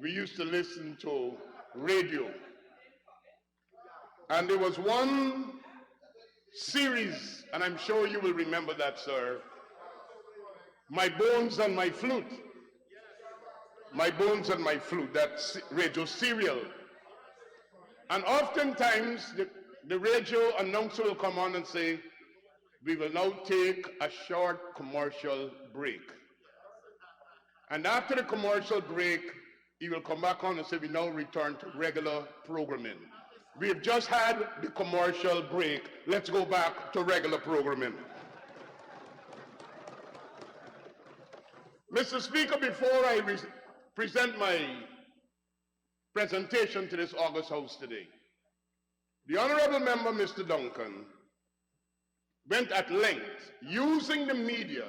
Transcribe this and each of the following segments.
we used to listen to radio. And there was one series, and I'm sure you will remember that, sir. My Bones and My Flute. My Bones and My Flute, that radio serial. And oftentimes, the radio announcer will come on and say, we will now take a short commercial break. And after the commercial break, he will come back on and say, we now return to regular programming. We have just had the commercial break. Let's go back to regular programming. Mr. Speaker, before I present my presentation to this August House today, the Honorable Member, Mr. Duncan, went at length using the media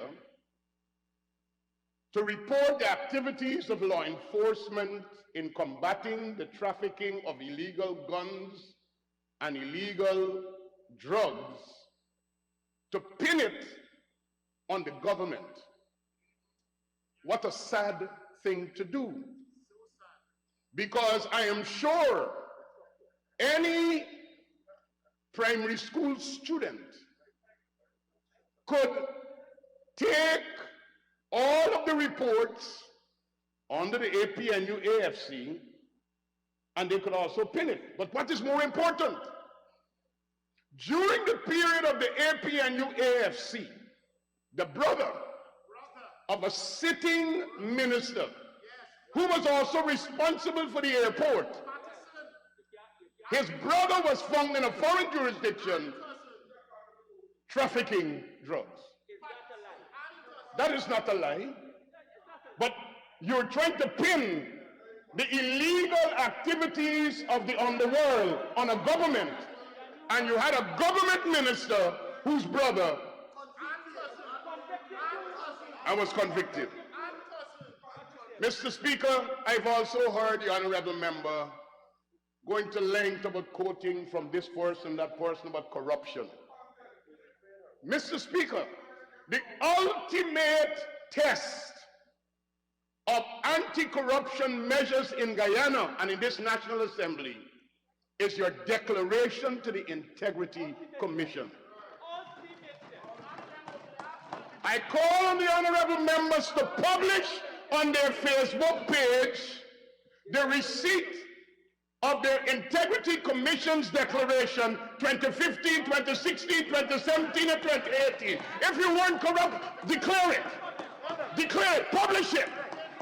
to report the activities of law enforcement in combating the trafficking of illegal guns and illegal drugs, to pin it on the government. What a sad thing to do. Because I am sure any primary school student could take all of the reports under the APNU AFC and they could also pin it. But what is more important? During the period of the APNU AFC, the brother of a sitting minister who was also responsible for the airport, his brother was found in a foreign jurisdiction trafficking drugs. That is not a lie. But you're trying to pin the illegal activities of the underworld on a government, and you had a government minister whose brother was convicted. Mr. Speaker, I've also heard the honorable member going to length about quoting from this person, that person about corruption. Mr. Speaker, the ultimate test of anti-corruption measures in Guyana and in this National Assembly is your declaration to the Integrity Commission. I call on the honorable members to publish on their Facebook page the receipt of their Integrity Commission's declaration 2015, 2016, 2017, and 2018. If you weren't corrupt, declare it. Declare it. Publish it.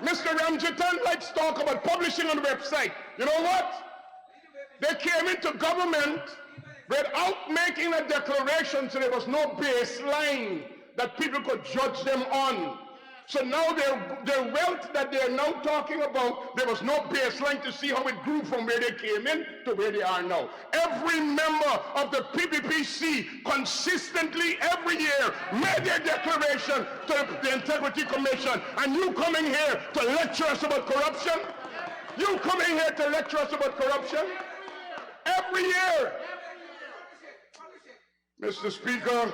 Mr. Ramjitan likes to talk about publishing on the website. You know what? They came into government without making a declaration, so there was no baseline that people could judge them on. So now their wealth that they're now talking about, there was no baseline to see how it grew from where they came in to where they are now. Every member of the PPPC consistently every year made their declaration to the Integrity Commission. And you coming here to lecture us about corruption? You coming here to lecture us about corruption? Every year. Mr. Speaker,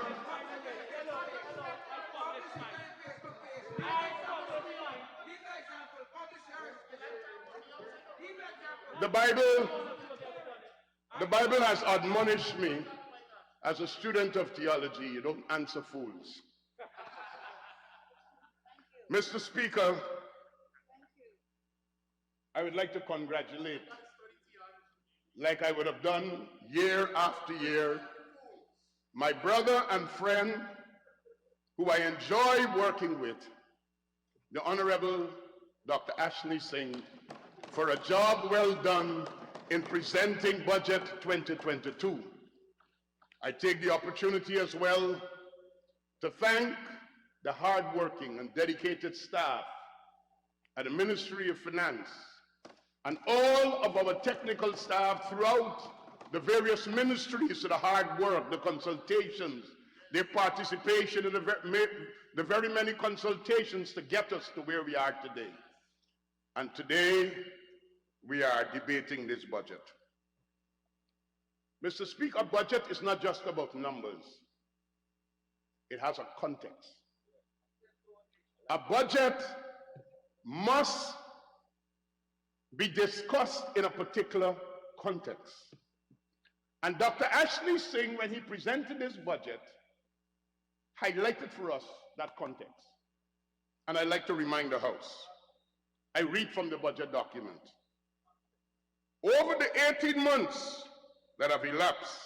the Bible has admonished me as a student of theology, you don't answer fools. Mr. Speaker, I would like to congratulate, like I would have done year after year, my brother and friend who I enjoy working with, the Honorable Dr. Ashley Singh, for a job well done in presenting Budget 2022. I take the opportunity as well to thank the hardworking and dedicated staff at the Ministry of Finance and all of our technical staff throughout the various ministries, the hard work, the consultations, their participation in the very many consultations to get us to where we are today. And today, we are debating this budget. Mr. Speaker, a budget is not just about numbers. It has a context. A budget must be discussed in a particular context. And Dr. Ashley Singh, when he presented his budget, highlighted for us that context. And I'd like to remind the House. I read from the budget document. Over the 18 months that have elapsed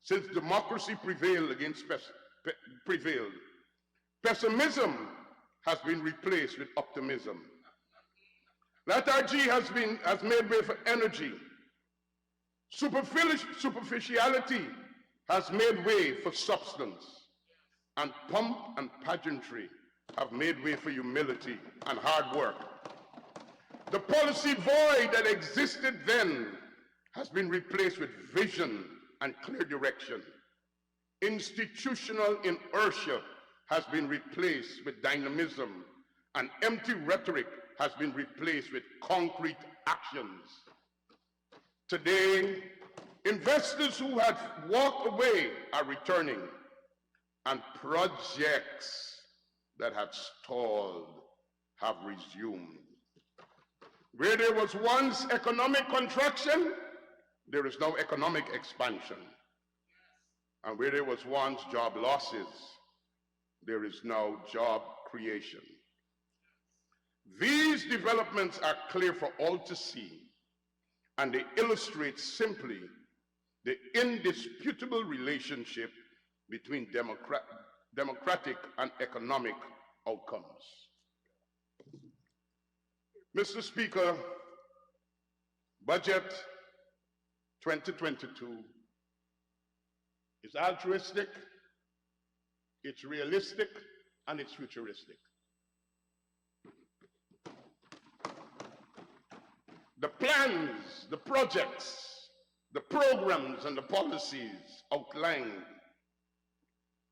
since democracy prevailed, pessimism has been replaced with optimism. Lethargy has made way for energy. Superficiality has made way for substance. And pomp and pageantry have made way for humility and hard work. The policy void that existed then has been replaced with vision and clear direction. Institutional inertia has been replaced with dynamism, and empty rhetoric has been replaced with concrete actions. Today, investors who had walked away are returning, and projects that had stalled have resumed. Where there was once economic contraction, there is now economic expansion. And where there was once job losses, there is now job creation. These developments are clear for all to see, and they illustrate simply the indisputable relationship between democratic and economic outcomes. Mr. Speaker, Budget 2022 is altruistic, it's realistic, and it's futuristic. The plans, the projects, the programs, and the policies outlined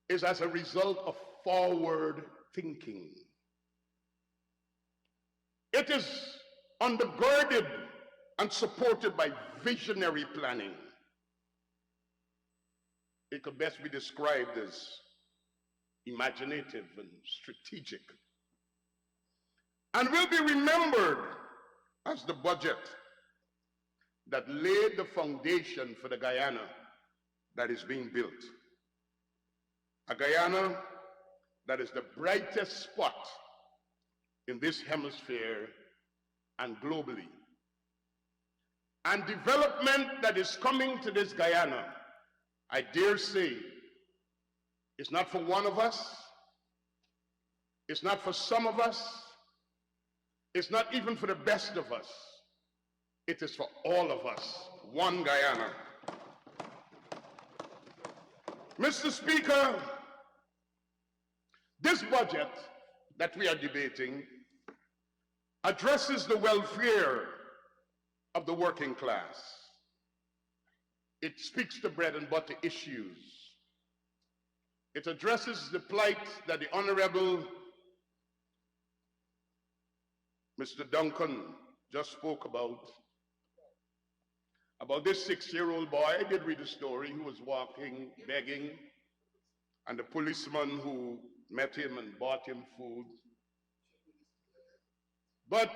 is as a result of forward thinking. It is undergirded and supported by visionary planning. It could best be described as imaginative and strategic, and will be remembered as the budget that laid the foundation for the Guyana that is being built. A Guyana that is the brightest spot in this hemisphere and globally. And development that is coming to this Guyana, I dare say, is not for one of us, it's not for some of us, it's not even for the best of us. It is for all of us, one Guyana. Mr. Speaker, this budget that we are debating addresses the welfare of the working class. It speaks to bread and butter issues. It addresses the plight that the Honorable Mr. Duncan just spoke about this 6-year-old boy. I did read a story who was walking, begging, and the policeman who met him and bought him food. But,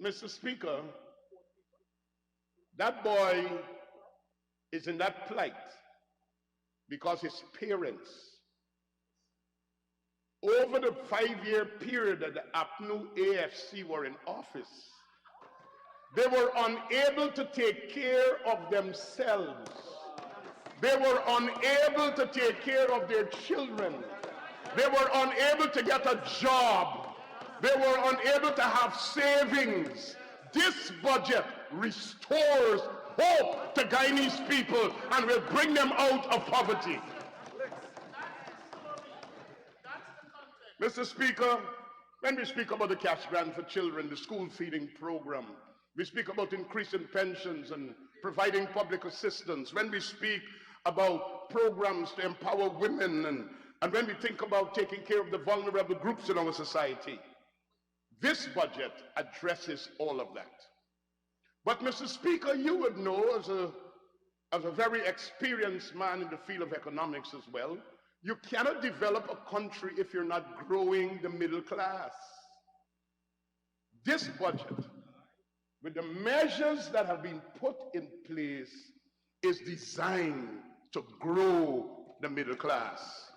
Mr. Speaker, that boy is in that plight because his parents, over the 5-year period that the APNU AFC were in office, they were unable to take care of themselves. They were unable to take care of their children. They were unable to get a job. They were unable to have savings. This budget restores hope to Guyanese people and will bring them out of poverty. Mr. Speaker, when we speak about the cash grant for children, the school feeding program, we speak about increasing pensions and providing public assistance, when we speak about programs to empower women, and when we think about taking care of the vulnerable groups in our society, this budget addresses all of that. But Mr. Speaker, you would know as a very experienced man in the field of economics as well, you cannot develop a country if you're not growing the middle class. This budget with the measures that have been put in place, is designed to grow the middle class.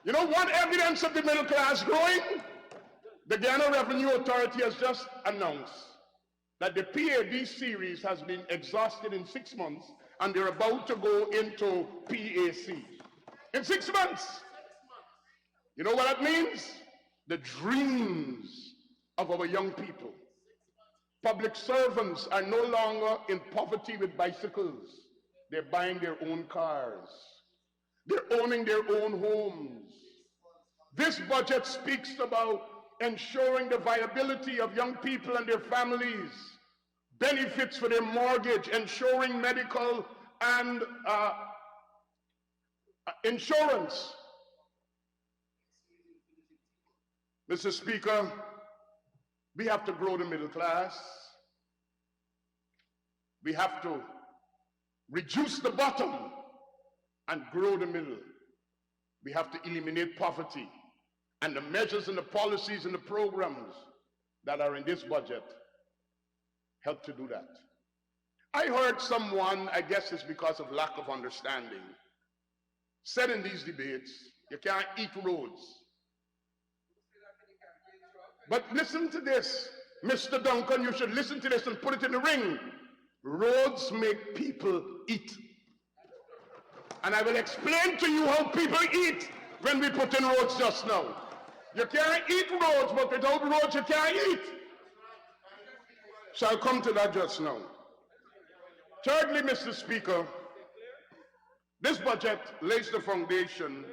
You know what evidence of the middle class growing? The Guyana Revenue Authority has just announced that the PAD series has been exhausted in 6 months, and they're about to go into PAC. In 6 months. You know what that means? The dreams of our young people. Public servants are no longer in poverty with bicycles. They're buying their own cars. They're owning their own homes. This budget speaks about ensuring the viability of young people and their families, benefits for their mortgage, ensuring medical and insurance. Mr. Speaker, we have to grow the middle class. We have to reduce the bottom and grow the middle. We have to eliminate poverty. And the measures and the policies and the programs that are in this budget help to do that. I heard someone, I guess it's because of lack of understanding, said in these debates, you can't eat roads. But listen to this, Mr. Duncan, you should listen to this and put it in the ring. Roads make people eat. And I will explain to you how people eat when we put in roads just now. You can't eat roads, but without roads you can't eat. So I'll come to that just now. Thirdly, Mr. Speaker, this budget lays the foundation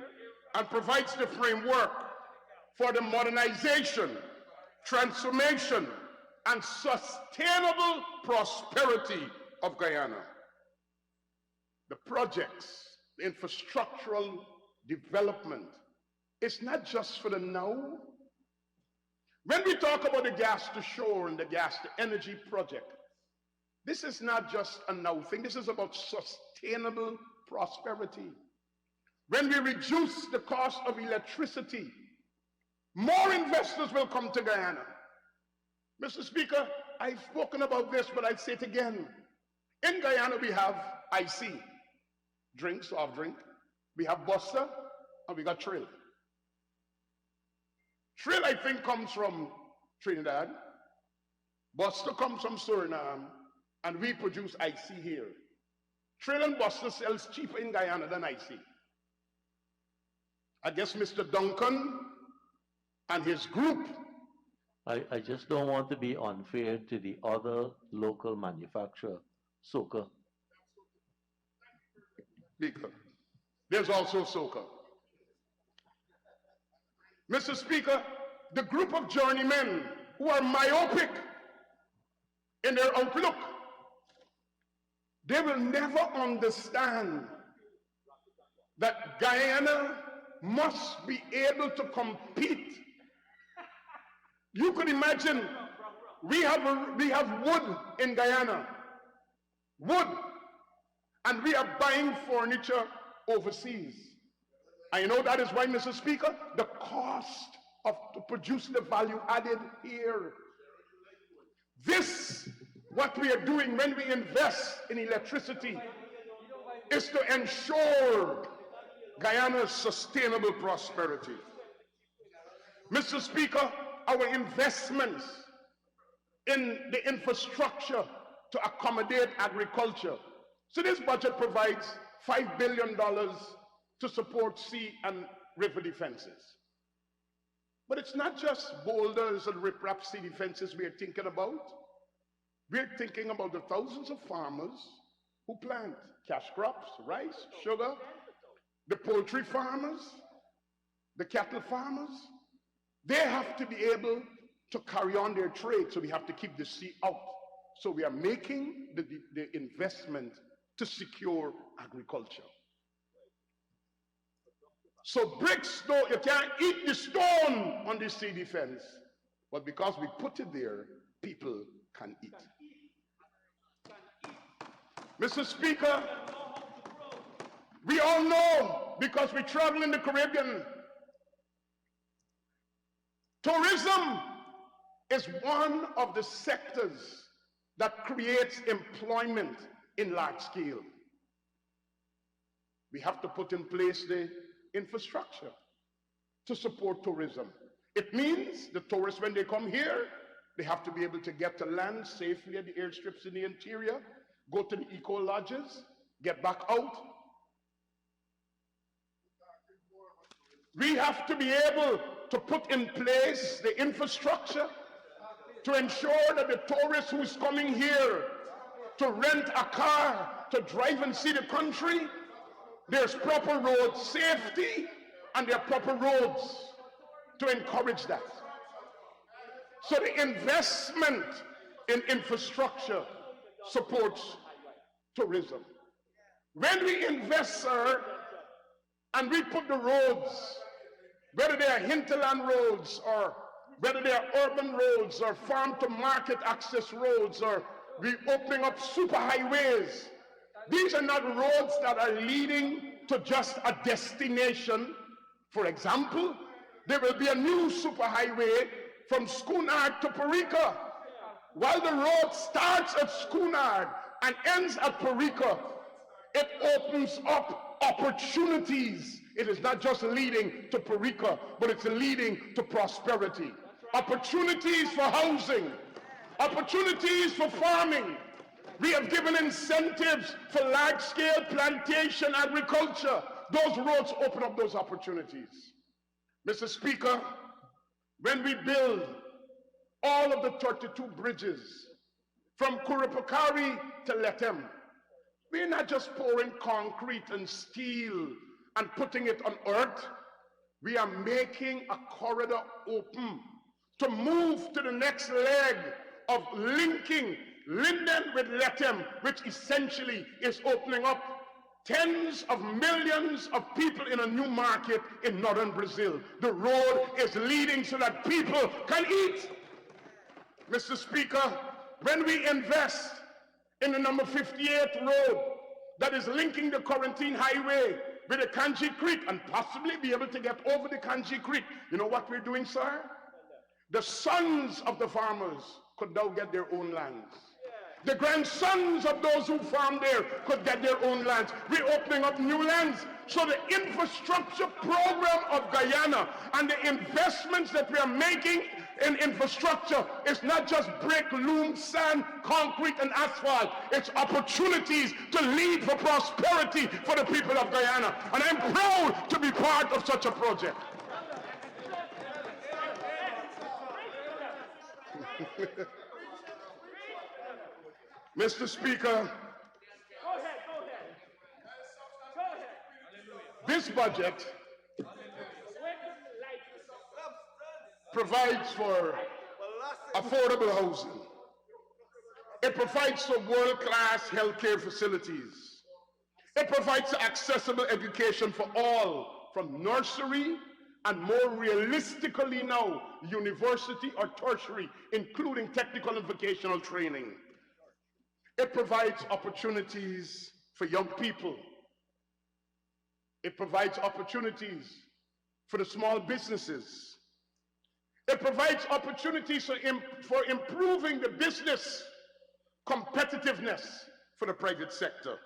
and provides the framework for the modernization, transformation, and sustainable prosperity of Guyana. The projects, the infrastructural development, it's not just for the now. When we talk about the gas to shore and the gas to energy project, this is not just a now thing, this is about sustainable prosperity. When we reduce the cost of electricity, more investors will come to Guyana. Mr. Speaker, I've spoken about this, but I'll say it again. In Guyana, we have IC, drink, soft drink. We have Buster, and we got Trill. Trill, I think, comes from Trinidad. Buster comes from Suriname, and we produce IC here. Trill and Buster sells cheaper in Guyana than IC. I guess Mr. Duncan and his group. I just don't want to be unfair to the other local manufacturer, Soka. Speaker, there's also Soka. Mr. Speaker, the group of journeymen who are myopic in their outlook, they will never understand that Guyana must be able to compete. You could imagine, we have wood in Guyana, wood, and we are buying furniture overseas. I know that is why, Mr. Speaker, the cost to produce the value added here. This, what we are doing when we invest in electricity, is to ensure Guyana's sustainable prosperity. Mr. Speaker, our investments in the infrastructure to accommodate agriculture. So this budget provides $5 billion to support sea and river defenses. But it's not just boulders and riprap sea defenses we're thinking about. We're thinking about the thousands of farmers who plant cash crops, rice, sugar, the poultry farmers, the cattle farmers. They have to be able to carry on their trade, so we have to keep the sea out. So we are making the investment to secure agriculture. So bricks, though, you can't eat the stone on the sea defense, but because we put it there, people can eat. Mr. Speaker, we all know, because we travel in the Caribbean, tourism is one of the sectors that creates employment in large scale. We have to put in place the infrastructure to support tourism. It means the tourists, when they come here, they have to be able to get to land safely at the airstrips in the interior, go to the eco lodges, get back out. We have to be able to put in place the infrastructure to ensure that the tourist who's coming here to rent a car, to drive and see the country, there's proper road safety and there are proper roads to encourage that. So the investment in infrastructure supports tourism. When we invest, sir, and we put the roads, whether they are hinterland roads or whether they are urban roads or farm to market access roads, or we opening up super highways, these are not roads that are leading to just a destination. For example, there will be a new superhighway from Schoonard to Parika. While the road starts at Schoonard and ends at Parika, it opens up opportunities. It is not just leading to Parika, but it's leading to prosperity. Opportunities for housing, opportunities for farming. We have given incentives for large-scale plantation agriculture. Those roads open up those opportunities. Mr. Speaker, when we build all of the 32 bridges from Kurupakari to Letem, we're not just pouring concrete and steel and putting it on earth. We are making a corridor open to move to the next leg of linking Linden with Letem, which essentially is opening up tens of millions of people in a new market in northern Brazil. The road is leading so that people can eat. Mr. Speaker, when we invest in the number 58 road that is linking the Quarantine Highway with the Kanji Creek and possibly be able to get over the Kanji Creek, you know what we're doing, sir? The sons of the farmers could now get their own lands. The grandsons of those who farm there could get their own lands. We're opening up new lands. So the infrastructure program of Guyana and the investments that we are making in infrastructure is not just brick, loom, sand, concrete, and asphalt. It's opportunities to lead for prosperity for the people of Guyana. And I'm proud to be part of such a project. Mr. Speaker, this budget provides for affordable housing. It provides for world-class healthcare facilities. It provides accessible education for all, from nursery and more realistically now, university or tertiary, including technical and vocational training. It provides opportunities for young people. It provides opportunities for the small businesses. It provides opportunities for improving the business competitiveness for the private sector.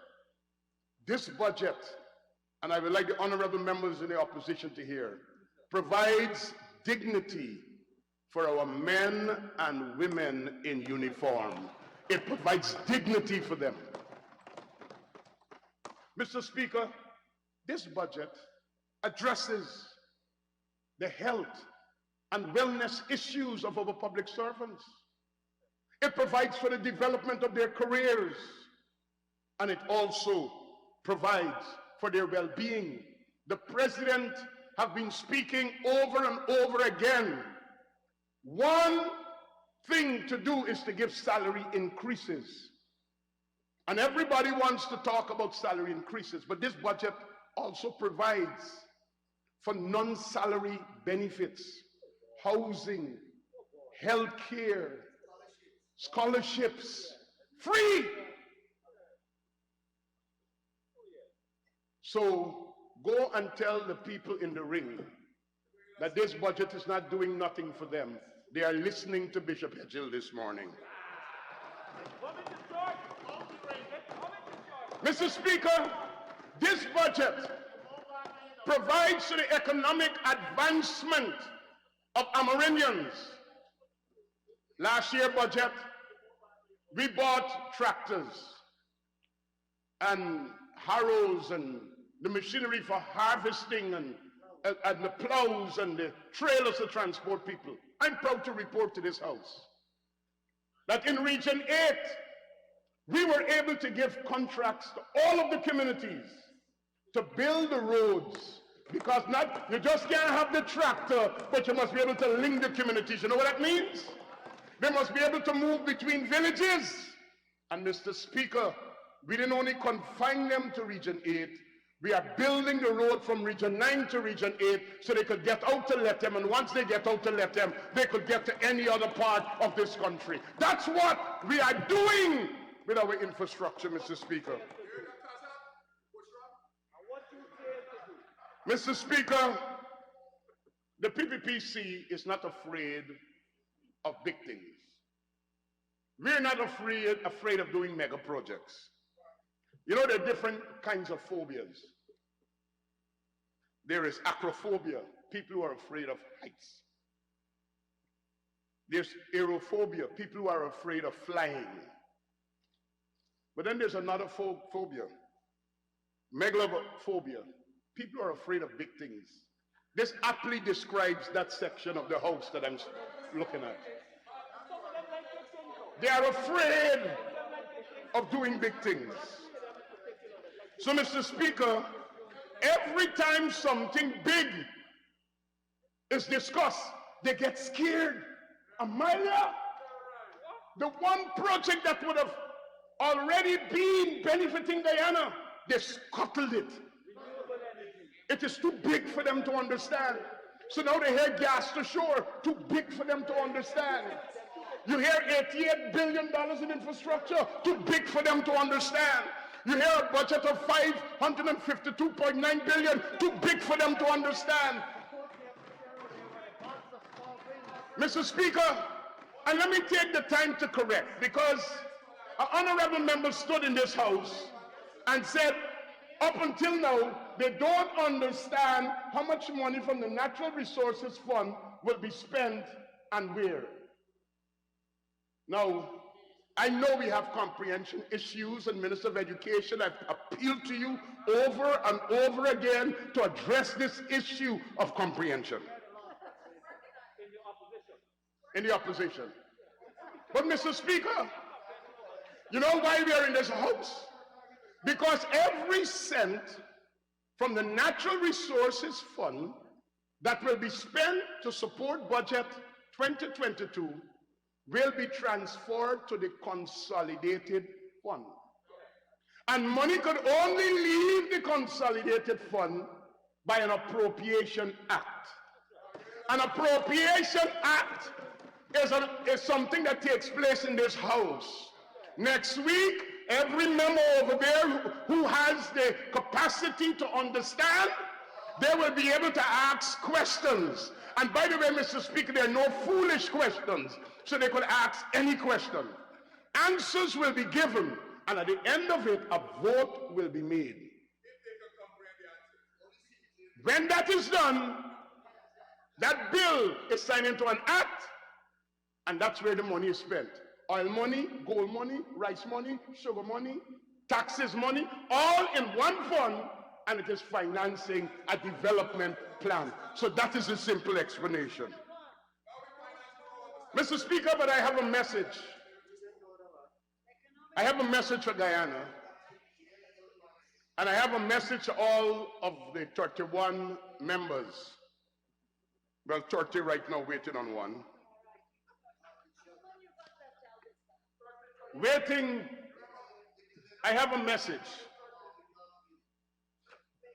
This budget, and I would like the honorable members in the opposition to hear, provides dignity for our men and women in uniform. It provides dignity for them. Mr. Speaker, this budget addresses the health and wellness issues of our public servants. It provides for the development of their careers, and it also provides for their well-being. The president has been speaking over and over again. One thing to do is to give salary increases. And everybody wants to talk about salary increases, but this budget also provides for non-salary benefits, housing, health care, scholarships, free. So go and tell the people in the ring that this budget is not doing nothing for them. They are listening to Bishop Edghill this morning. Mr. Speaker, this budget provides for the economic advancement of Amerindians. Last year budget, we bought tractors and harrows and the machinery for harvesting and the plows and the trailers to transport people. I'm proud to report to this House that in Region 8, we were able to give contracts to all of the communities to build the roads, because you just can't have the tractor, but you must be able to link the communities. You know what that means? They must be able to move between villages. And Mr. Speaker, we didn't only confine them to Region 8, we are building the road from Region 9 to Region 8 so they could get out to Lethem, and once they get out to Lethem, they could get to any other part of this country. That's what we are doing with our infrastructure, Mr. Speaker. Mr. Speaker, the PPPC is not afraid of big things. We're not afraid of doing mega projects. You know, there are different kinds of phobias. There is acrophobia, people who are afraid of heights. There's aerophobia, people who are afraid of flying. But then there's another phobia, megalophobia. People are afraid of big things. This aptly describes that section of the House that I'm looking at. They are afraid of doing big things. So, Mr. Speaker, every time something big is discussed, they get scared. Amalia, the one project that would have already been benefiting Guyana, they scuttled it. It is too big for them to understand. So now they hear gas to shore, too big for them to understand. You hear $88 billion in infrastructure, too big for them to understand. You hear a budget of $552.9 billion, too big for them to understand. Mr. Speaker, and let me take the time to correct, because an honorable member stood in this House and said, up until now, they don't understand how much money from the Natural Resources Fund will be spent and where. Now, I know we have comprehension issues, and Minister of Education, I've appealed to you over and over again to address this issue of comprehension. In the opposition. But Mr. Speaker, you know why we are in this House? Because every cent from the Natural Resources Fund that will be spent to support budget 2022 will be transferred to the consolidated fund. And money could only leave the consolidated fund by an appropriation act. An appropriation act is something that takes place in this House. Next week, every member over there who has the capacity to understand, they will be able to ask questions. And by the way, Mr. Speaker, there are no foolish questions, so they could ask any question. Answers will be given, and at the end of it, a vote will be made. When that is done, that bill is signed into an act, and that's where the money is spent. Oil money, gold money, rice money, sugar money, taxes money, all in one fund, and it is financing a development plan. So that is a simple explanation. Mr. Speaker, but I have a message. I have a message for Guyana. And I have a message to all of the 31 members. Well, 30 right now, waiting on one. I have a message.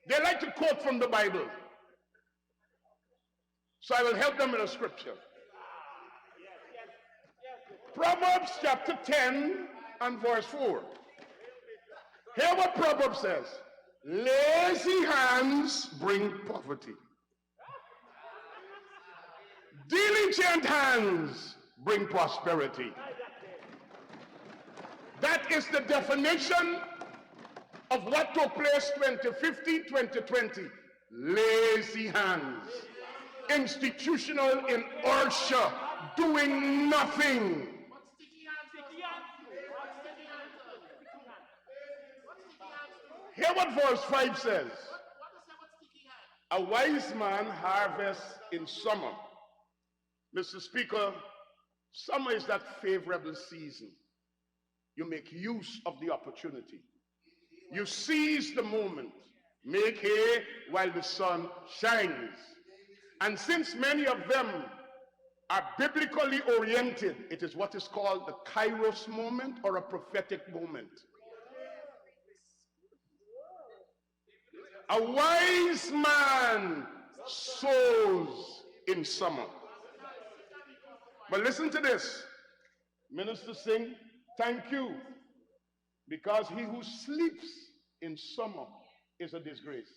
They like to quote from the Bible. So I will help them with a scripture. Proverbs chapter 10 and verse 4. Hear what Proverbs says. Lazy hands bring poverty. Diligent hands bring prosperity. That is the definition of what took place 2015, 2020. Lazy hands. Institutional inertia. Doing nothing. Hear what verse 5 says. A wise man harvests in summer. Mr. Speaker, summer is that favorable season. You make use of the opportunity. You seize the moment. Make hay while the sun shines. And since many of them are biblically oriented, it is what is called the kairos moment or a prophetic moment. A wise man sows in summer. But listen to this. Minister Singh, thank you. Because he who sleeps in summer is a disgrace.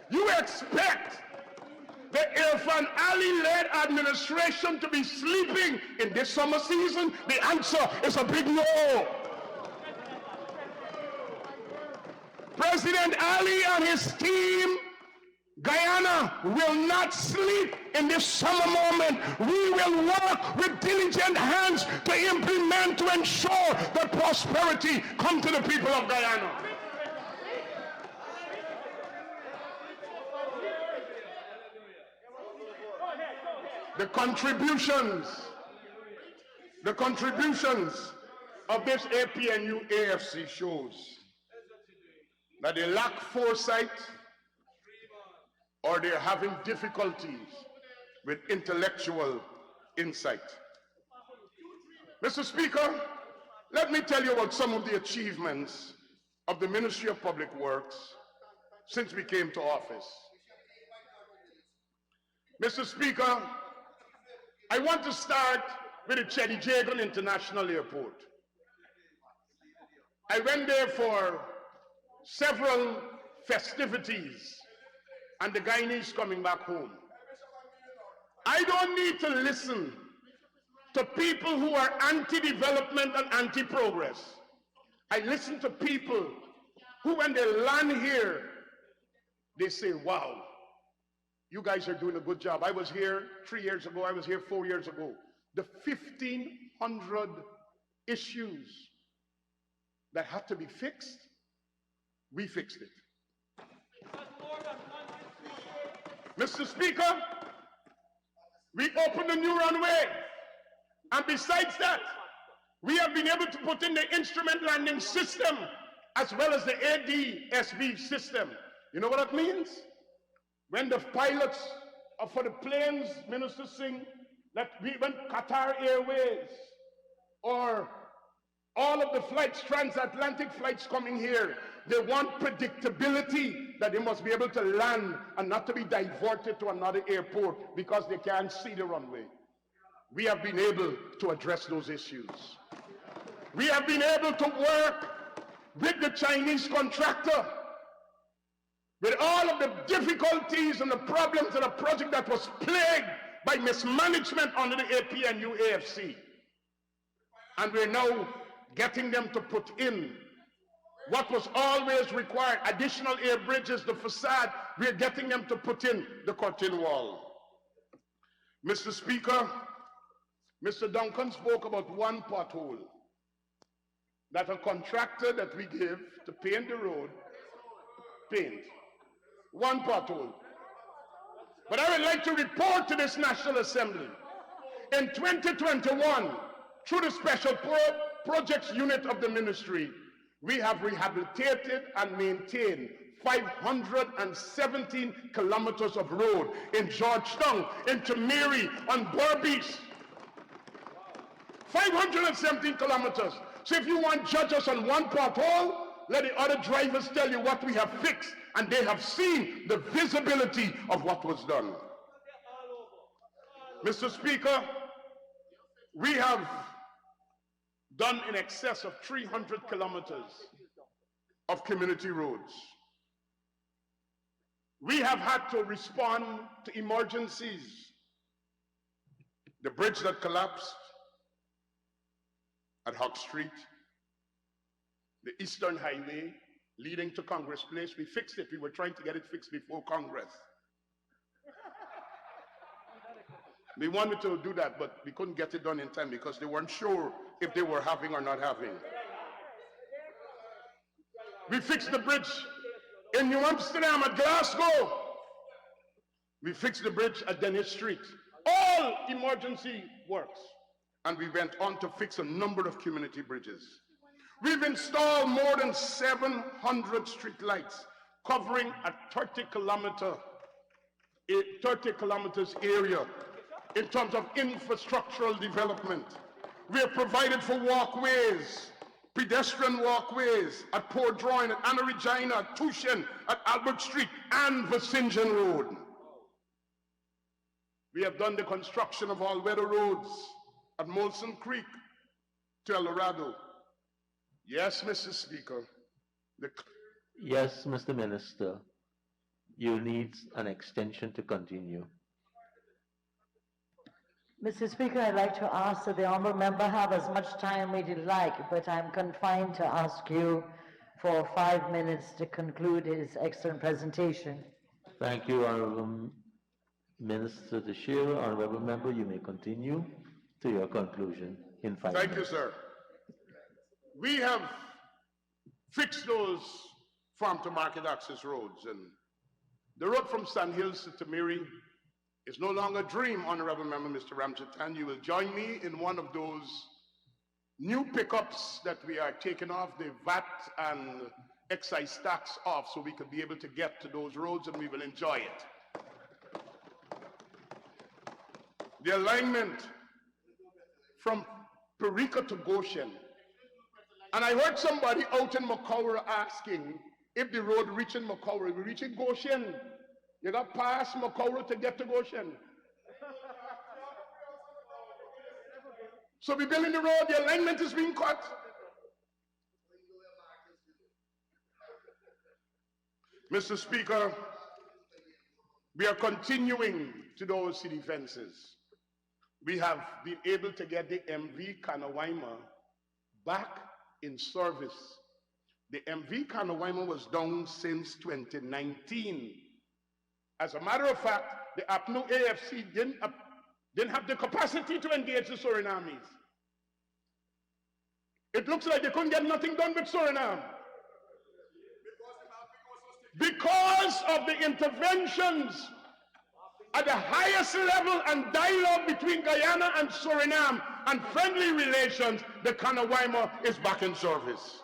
You expect the Irfan Ali-led administration to be sleeping in this summer season? The answer is a big no. President Ali and his team, Guyana, will not sleep in this summer moment. We will work with diligent hands to implement, to ensure that prosperity come to the people of Guyana. The contributions of this APNU AFC shows that they lack foresight or they're having difficulties with intellectual insight. Mr. Speaker, let me tell you about some of the achievements of the Ministry of Public Works since we came to office. Mr. Speaker, I want to start with the Chedijagan International Airport. I went there for several festivities and the Guyanese coming back home. I don't need to listen to people who are anti-development and anti-progress. I listen to people who, when they land here, they say, wow, you guys are doing a good job. I was here 3 years ago, I was here 4 years ago. The 1,500 issues that had to be fixed, we fixed it. Mr. Speaker, we opened a new runway. And besides that, we have been able to put in the instrument landing system as well as the ADSB system. You know what that means? When the pilots are for the planes, Minister Singh, that when Qatar Airways or all of the flights, transatlantic flights coming here, they want predictability that they must be able to land and not to be diverted to another airport because they can't see the runway. We have been able to address those issues. We have been able to work with the Chinese contractor with all of the difficulties and the problems of a project that was plagued by mismanagement under the APNU AFC. And we're now getting them to put in what was always required, additional air bridges, the facade. We're getting them to put in the curtain wall. Mr. Speaker, Mr. Duncan spoke about one pothole that a contractor that we give to paint the road paint. One pothole. But I would like to report to this National Assembly, in 2021, through the Special Projects Unit of the Ministry, we have rehabilitated and maintained 517 kilometers of road in Georgetown, in Tamiri, on Berbice. 517 kilometers. So if you want judges on one pothole, let the other drivers tell you what we have fixed, and they have seen the visibility of what was done. Mr. Speaker, we have done in excess of 300 kilometers of community roads. We have had to respond to emergencies. The bridge that collapsed at Hawk Street, the Eastern Highway leading to Congress Place. We fixed it. We were trying to get it fixed before Congress. We wanted to do that, but we couldn't get it done in time because they weren't sure if they were having or not having. We fixed the bridge in New Amsterdam at Glasgow. We fixed the bridge at Dennis Street. All emergency works. And we went on to fix a number of community bridges. We've installed more than 700 street lights covering a 30 kilometers area in terms of infrastructural development. We have provided for walkways, pedestrian walkways at Port Drawing, at Anna Regina, at Tushin, at Albert Street, and Vicingen Road. We have done the construction of all-weather roads at Molson Creek to El Dorado. Yes, Mr. Speaker. Yes, Mr. Minister. You need an extension to continue. Mr. Speaker, I'd like to ask that the honourable member have as much time as he'd like, but I'm confined to ask you for 5 minutes to conclude his excellent presentation. Thank you, Honourable Minister Tashira. Honourable member, you may continue to your conclusion in 5 minutes. Thank you, sir. We have fixed those farm-to-market access roads, and the road from Sand Hills to Tamiri is no longer a dream, Honorable Member Mr. Ramjatan. You will join me in one of those new pickups that we are taking off the VAT and excise tax off so we could be able to get to those roads and we will enjoy it. The alignment from Parika to Goshen. And I heard somebody out in Makawara asking if the road reaching Makawara will reach in Goshen. You got past Makawara to get to Goshen. So we're building the road, the alignment is being cut. Mr. Speaker, we are continuing to those city fences. We have been able to get the MV Kanawaima back in service. The MV Kanawaima was down since 2019. As a matter of fact, the APNU AFC didn't have the capacity to engage the Surinamis. It looks like they couldn't get nothing done with Suriname. Because of the interventions at the highest level and dialogue between Guyana and Suriname and friendly relations, the Kanawaima is back in service.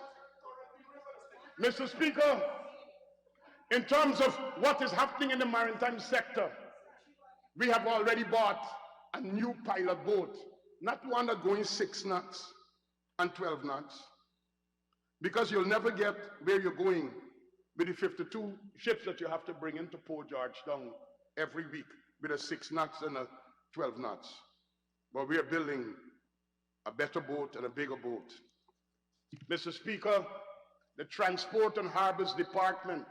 Mr. Speaker, in terms of what is happening in the maritime sector, we have already bought a new pilot boat, not one that's going 6 knots and 12 knots, because you'll never get where you're going with the 52 ships that you have to bring into Port Georgetown every week with a 6 knots and a 12 knots. But we are building a better boat and a bigger boat. Mr. Speaker, the Transport and Harbors Department,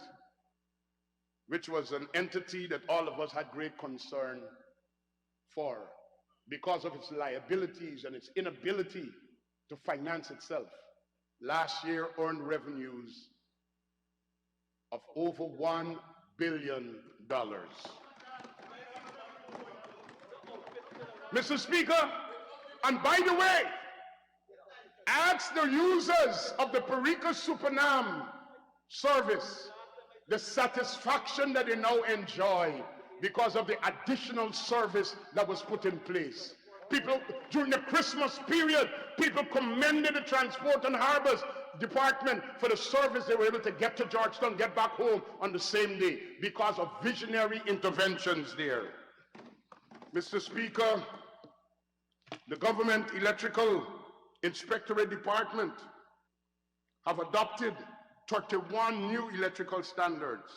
which was an entity that all of us had great concern for because of its liabilities and its inability to finance itself, last year earned revenues of over $1 billion. Mr. Speaker, and by the way, ask the users of the Parika Supernam service the satisfaction that they now enjoy because of the additional service that was put in place. People, during the Christmas period, people commended the Transport and Harbors Department for the service they were able to get to Georgetown, get back home on the same day because of visionary interventions there. Mr. Speaker, the Government Electrical Inspectorate Department have adopted 31 new electrical standards,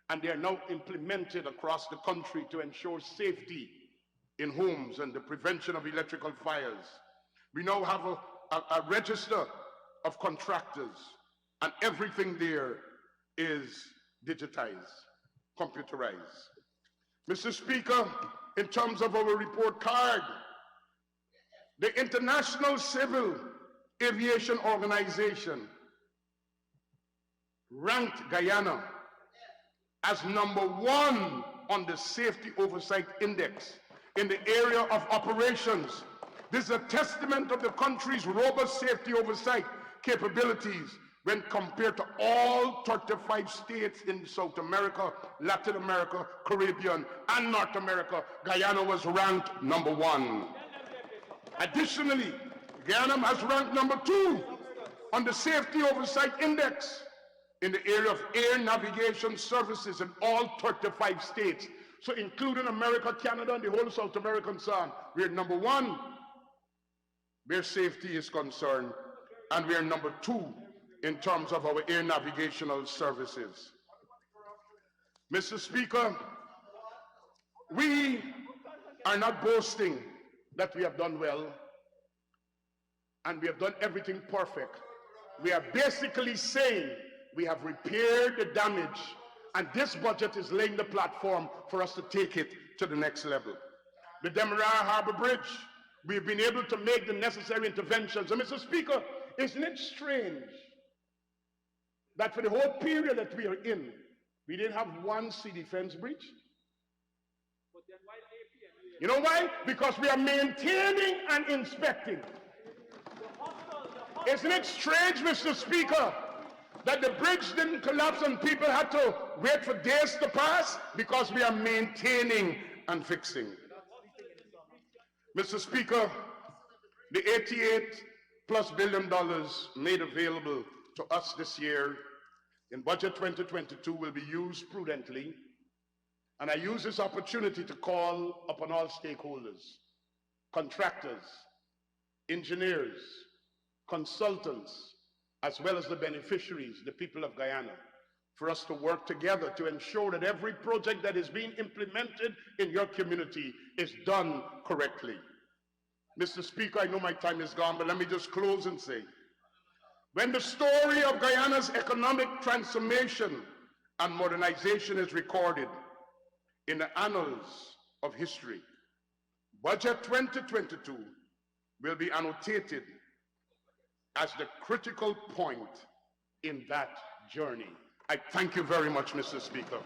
and they are now implemented across the country to ensure safety in homes and the prevention of electrical fires. We now have a register of contractors, and everything there is digitized, computerized. Mr. Speaker, in terms of our report card, the International Civil Aviation Organization ranked Guyana as #1 on the Safety Oversight Index in the area of operations. This is a testament of the country's robust safety oversight capabilities when compared to all 35 states in South America, Latin America, Caribbean, and North America. Guyana was ranked #1. Additionally, Guyana has ranked #2 on the Safety Oversight Index in the area of air navigation services in all 35 states. So including America, Canada, and the whole South American side, we're #1 where safety is concerned, and we're #2 in terms of our air navigational services. Mr. Speaker, we are not boasting that we have done well and we have done everything perfect. We are basically saying we have repaired the damage, and this budget is laying the platform for us to take it to the next level. The Demerara Harbor Bridge, we've been able to make the necessary interventions. And Mr. Speaker, isn't it strange that for the whole period that we are in, we didn't have one sea defense breach? You know why? Because we are maintaining and inspecting. Isn't it strange, Mr. Speaker, that the bridge didn't collapse and people had to wait for days to pass? Because we are maintaining and fixing. Mr. Speaker, the $88+ billion made available to us this year in Budget 2022 will be used prudently, and I use this opportunity to call upon all stakeholders, contractors, engineers, consultants, as well as the beneficiaries, the people of Guyana, for us to work together to ensure that every project that is being implemented in your community is done correctly. Mr. Speaker, I know my time is gone, but let me just close and say, when the story of Guyana's economic transformation and modernization is recorded in the annals of history, Budget 2022 will be annotated as the critical point in that journey. I thank you very much, Mr. Speaker.